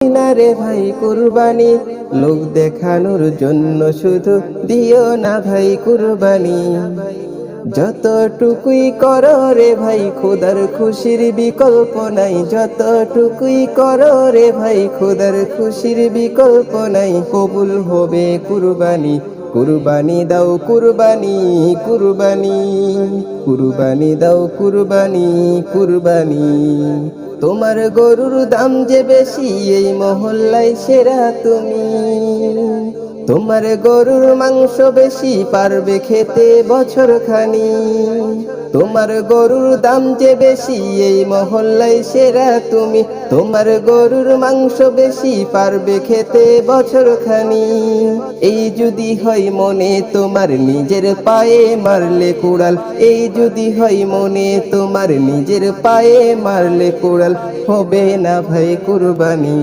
না রে ভাই কুরবানি, লোক দেখানোর জন্য শুধু দিও না ভাই কুরবানি। যতটুকুই করো রে ভাই খোদার খুশির বিকল্প নাই, যতটুকুই করো রে ভাই খোদার খুশির বিকল্প নাই। কবুল হবে কুরবানি, কুরবানি দাও কুরবানি, কুরবানি কুরবানি দাও কুরবানি, কুরবানি। তোমার গরুর দাম যে বেশি এই মহল্লায় সেরা তুমি, তোমার গরুর মাংস বেশি পারবে খেতে বছর খানি। তোমার গরুর দাম যে বেশি এই মহল্লায় সেরা তুমি, তোমার গরুর মাংস বেশি পারবে খেতে বছর খানি। এই যদি হয় মনে তোমার নিজের পায়ে মারলে কুড়াল, এই যদি হয় মনে তোমার নিজের পায়ে মারলে কুড়াল, হবে না ভাই কুরবানি।